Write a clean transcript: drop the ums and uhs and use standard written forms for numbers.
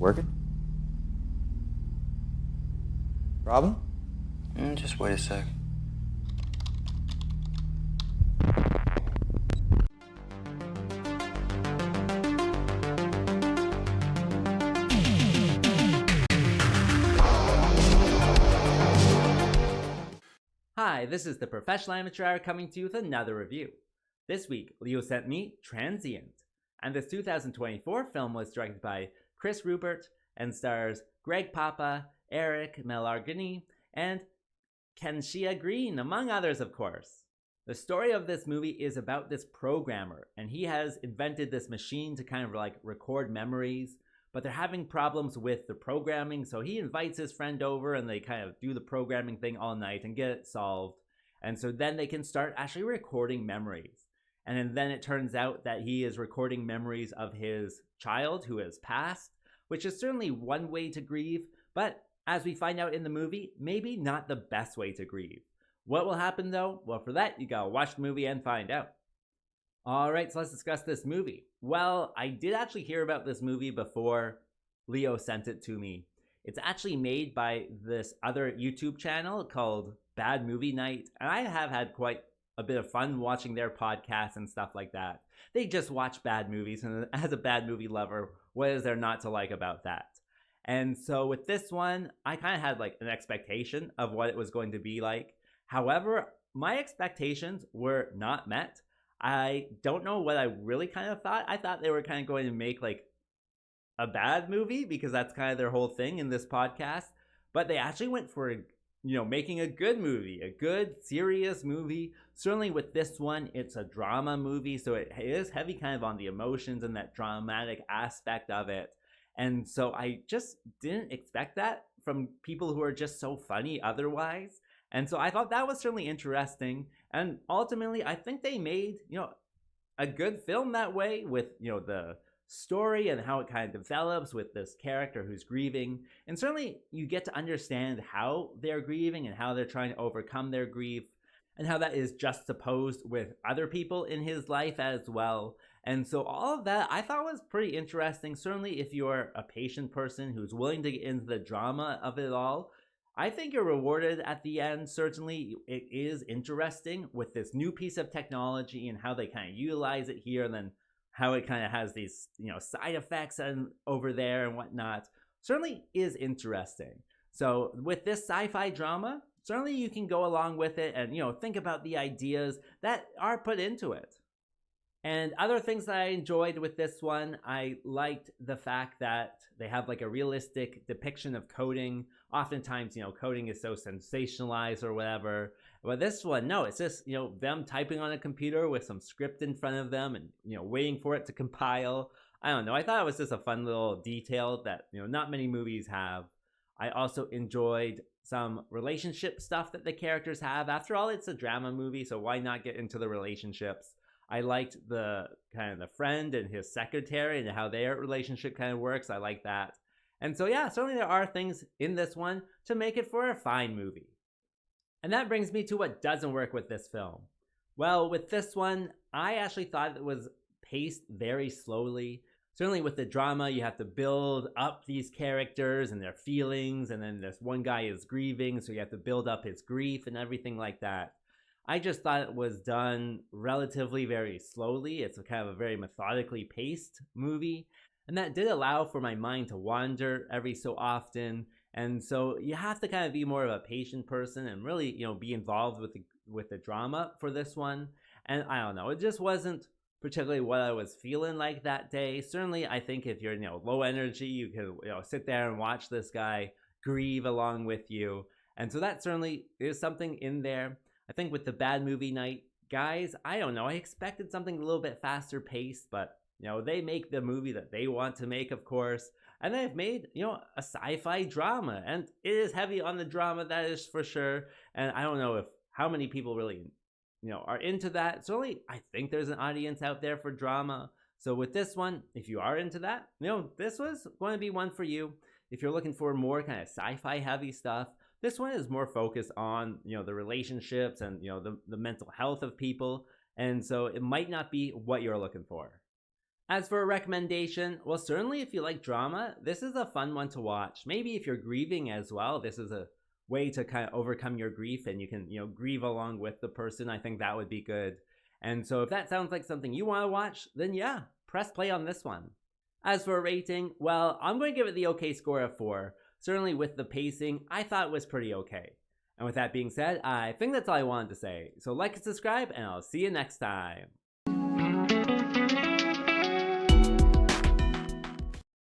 Working? Problem? Just wait a sec. Hi, this is the Professional Amateur coming to you with another review. This week, Leo sent me Transient, and this 2024 film was directed by Chris Rupert and stars Greg Poppa, Eric Melargini, and Kenshia Green, among others, of course. The story of this movie is about this programmer, and he has invented this machine to kind of like record memories, but they're having problems with the programming, so he invites his friend over and they kind of do the programming thing all night and get it solved. And so then they can start actually recording memories. And then it turns out that he is recording memories of his child who has passed, which is certainly one way to grieve, but as we find out in the movie, maybe not the best way to grieve. What will happen though? Well, for that, you gotta watch the movie and find out. Alright, so let's discuss this movie. Well, I did actually hear about this movie before Leo sent it to me. It's actually made by this other YouTube channel called Bad Movie Night, and I have had quite a bit of fun watching their podcasts and stuff like that. They just watch bad movies, and as a bad movie lover, what is there not to like about that? And so with this one, I kind of had like an expectation of what it was going to be like. However, my expectations were not met. I don't know what I really kind of thought. I thought they were kind of going to make like a bad movie because that's kind of their whole thing in this podcast. But they actually went for, making a good movie, a good, serious movie. Certainly with this one, it's a drama movie. So it is heavy kind of on the emotions and that dramatic aspect of it. And so I just didn't expect that from people who are just so funny otherwise. And so I thought that was certainly interesting. And ultimately, I think they made, a good film that way with, the story and how it kind of develops with this character who's grieving. And certainly you get to understand how they're grieving and how they're trying to overcome their grief and how that is juxtaposed with other people in his life as well. And so all of that I thought was pretty interesting. Certainly if you're a patient person who's willing to get into the drama of it all, I think you're rewarded at the end. Certainly it is interesting with this new piece of technology and how they kind of utilize it here, and then how it kind of has these, side effects and over there and whatnot. Certainly is interesting. So with this sci-fi drama, certainly you can go along with it and, think about the ideas that are put into it. And other things that I enjoyed with this one, I liked the fact that they have like a realistic depiction of coding. Oftentimes, coding is so sensationalized or whatever. But this one, no, it's just, them typing on a computer with some script in front of them and, waiting for it to compile. I don't know. I thought it was just a fun little detail that, not many movies have. I also enjoyed some relationship stuff that the characters have. After all, it's a drama movie, so why not get into the relationships? I liked the kind of the friend and his secretary and how their relationship kind of works. I like that. And so, yeah, certainly there are things in this one to make it for a fine movie. And that brings me to what doesn't work with this film. Well, with this one, I actually thought it was paced very slowly. Certainly with the drama, you have to build up these characters and their feelings. And then this one guy is grieving, so you have to build up his grief and everything like that. I just thought it was done relatively very slowly. It's a kind of a very methodically paced movie. And that did allow for my mind to wander every so often. And so you have to kind of be more of a patient person and really, be involved with the drama for this one. And I don't know, it just wasn't particularly what I was feeling like that day. Certainly, I think if you're, low energy, you can, sit there and watch this guy grieve along with you. And so that certainly is something in there. I think with the Bad Movie Night guys, I don't know, I expected something a little bit faster paced, but they make the movie that they want to make, of course, and they've made, a sci-fi drama, and it is heavy on the drama, that is for sure. And I don't know how many people really, are into that. Certainly, I think there's an audience out there for drama. So with this one, if you are into that, this was going to be one for you. If you're looking for more kind of sci-fi heavy stuff, this one is more focused on, the relationships and, the mental health of people. And so it might not be what you're looking for. As for a recommendation, well, certainly if you like drama, this is a fun one to watch. Maybe if you're grieving as well, this is a way to kind of overcome your grief and you can, grieve along with the person. I think that would be good. And so if that sounds like something you want to watch, then yeah, press play on this one. As for a rating, well, I'm going to give it the okay score of 4. Certainly with the pacing, I thought it was pretty okay. And with that being said, I think that's all I wanted to say. So like and subscribe, and I'll see you next time.